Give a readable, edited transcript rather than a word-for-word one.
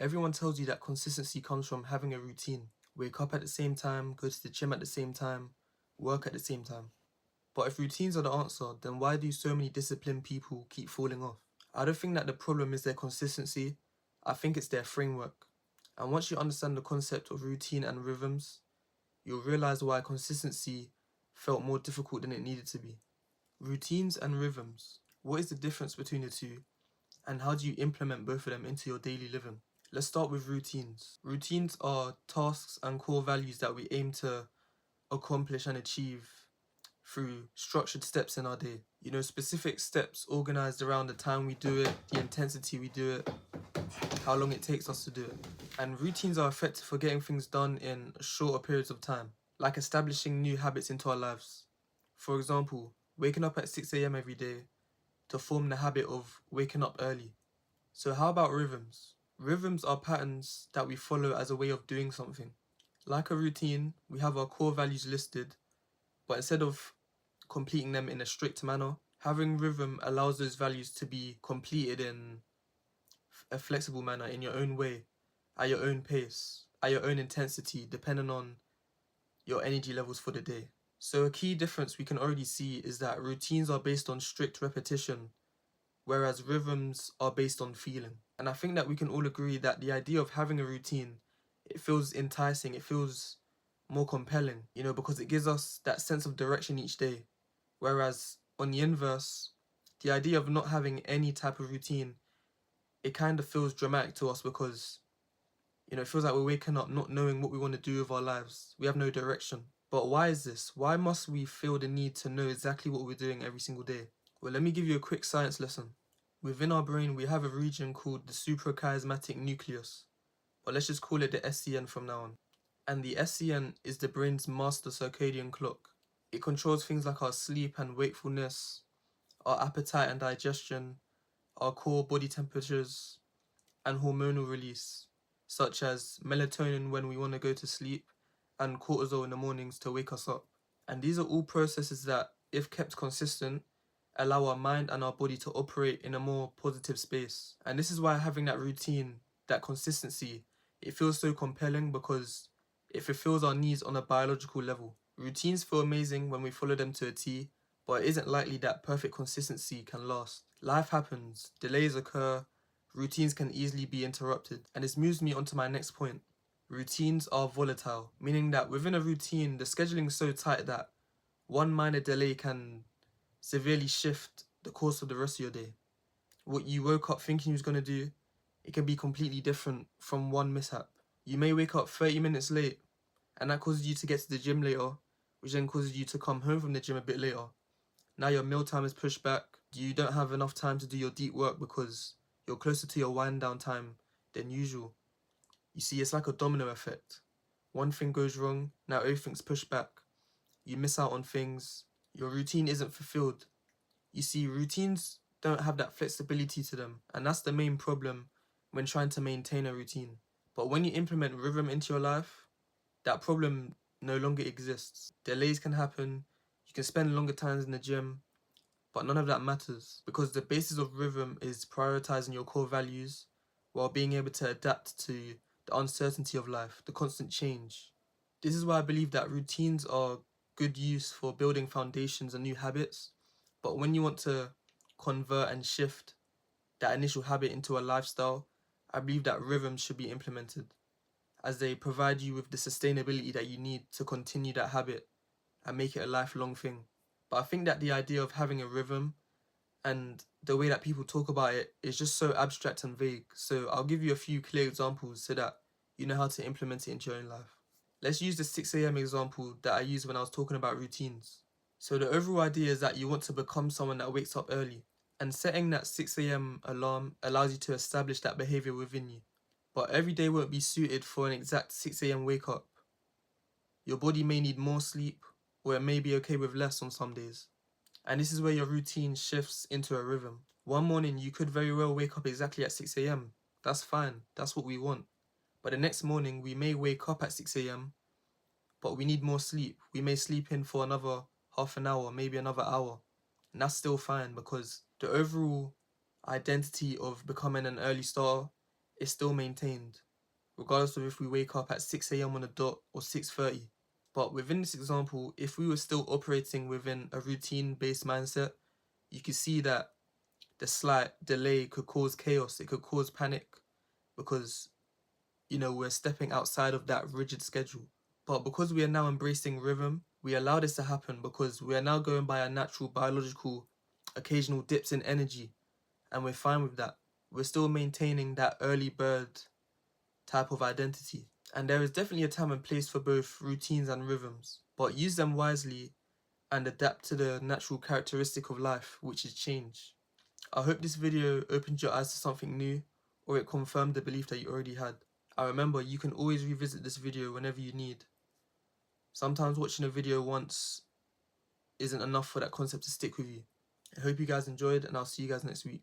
Everyone tells you that consistency comes from having a routine. Wake up at the same time, go to the gym at the same time, work at the same time. But if routines are the answer, then why do so many disciplined people keep falling off? I don't think that the problem is their consistency, I think it's their framework. And once you understand the concept of routine and rhythms, you'll realize why consistency felt more difficult than it needed to be. Routines and rhythms. What is the difference between the two, and how do you implement both of them into your daily living? Let's start with routines. Routines are tasks and core values that we aim to accomplish and achieve through structured steps in our day. You know, specific steps organized around the time we do it, the intensity we do it, how long it takes us to do it. And routines are effective for getting things done in shorter periods of time, like establishing new habits into our lives. For example, waking up at 6 a.m. every day to form the habit of waking up early. So how about rhythms? Rhythms are patterns that we follow as a way of doing something. Like a routine, we have our core values listed, but instead of completing them in a strict manner, having rhythm allows those values to be completed in a flexible manner, in your own way, at your own pace, at your own intensity, depending on your energy levels for the day. So a key difference we can already see is that routines are based on strict repetition, whereas rhythms are based on feeling. And I think that we can all agree that the idea of having a routine, it feels enticing, it feels more compelling, you know, because it gives us that sense of direction each day. Whereas on the inverse, the idea of not having any type of routine, it kind of feels dramatic to us because, you know, it feels like we're waking up not knowing what we want to do with our lives. We have no direction. But why is this? Why must we feel the need to know exactly what we're doing every single day? Well, let me give you a quick science lesson. Within our brain, we have a region called the suprachiasmatic nucleus, but let's just call it the SCN from now on. And the SCN is the brain's master circadian clock. It controls things like our sleep and wakefulness, our appetite and digestion, our core body temperatures, and hormonal release, such as melatonin when we want to go to sleep and cortisol in the mornings to wake us up. And these are all processes that, if kept consistent, allow our mind and our body to operate in a more positive space. And this is why having that routine, that consistency, it feels so compelling because it fulfills our needs on a biological level. Routines feel amazing when we follow them to a T, but it isn't likely that perfect consistency can last. Life happens, delays occur, routines can easily be interrupted. And this moves me onto my next point. Routines are volatile, meaning that within a routine, the scheduling is so tight that one minor delay can severely shift the course of the rest of your day. What you woke up thinking you was going to do, it can be completely different from one mishap. You may wake up 30 minutes late, and that causes you to get to the gym later, which then causes you to come home from the gym a bit later. Now your meal time is pushed back. You don't have enough time to do your deep work because you're closer to your wind down time than usual. You see, it's like a domino effect. One thing goes wrong, now everything's pushed back. You miss out on things, your routine isn't fulfilled. You see, routines don't have that flexibility to them, and that's the main problem when trying to maintain a routine. But when you implement rhythm into your life, that problem no longer exists. Delays can happen, you can spend longer times in the gym, but none of that matters because the basis of rhythm is prioritizing your core values while being able to adapt to the uncertainty of life, the constant change. This is why I believe that routines are good use for building foundations and new habits, but when you want to convert and shift that initial habit into a lifestyle, I believe that rhythms should be implemented as they provide you with the sustainability that you need to continue that habit and make it a lifelong thing. But I think that the idea of having a rhythm and the way that people talk about it is just so abstract and vague. So I'll give you a few clear examples so that you know how to implement it into your own life. Let's use the 6 a.m. example that I used when I was talking about routines. So the overall idea is that you want to become someone that wakes up early, and setting that 6 a.m. alarm allows you to establish that behavior within you. But every day won't be suited for an exact 6 a.m. wake up. Your body may need more sleep, or it may be okay with less on some days. And this is where your routine shifts into a rhythm. One morning you could very well wake up exactly at 6 a.m. That's fine, that's what we want. But the next morning we may wake up at 6 a.m. but we need more sleep. We may sleep in for another half an hour, maybe another hour. And that's still fine because the overall identity of becoming an early starter is still maintained, regardless of if we wake up at 6 a.m. on the dot or 6:30. But within this example, if we were still operating within a routine-based mindset, you could see that the slight delay could cause chaos, it could cause panic, because, we're stepping outside of that rigid schedule. But because we are now embracing rhythm, we allow this to happen because we are now going by our natural biological occasional dips in energy, and we're fine with that. We're still maintaining that early bird type of identity. And there is definitely a time and place for both routines and rhythms, but use them wisely and adapt to the natural characteristic of life, which is change. I hope this video opened your eyes to something new, or it confirmed the belief that you already had. And remember, you can always revisit this video whenever you need. Sometimes watching a video once isn't enough for that concept to stick with you. I hope you guys enjoyed, and I'll see you guys next week.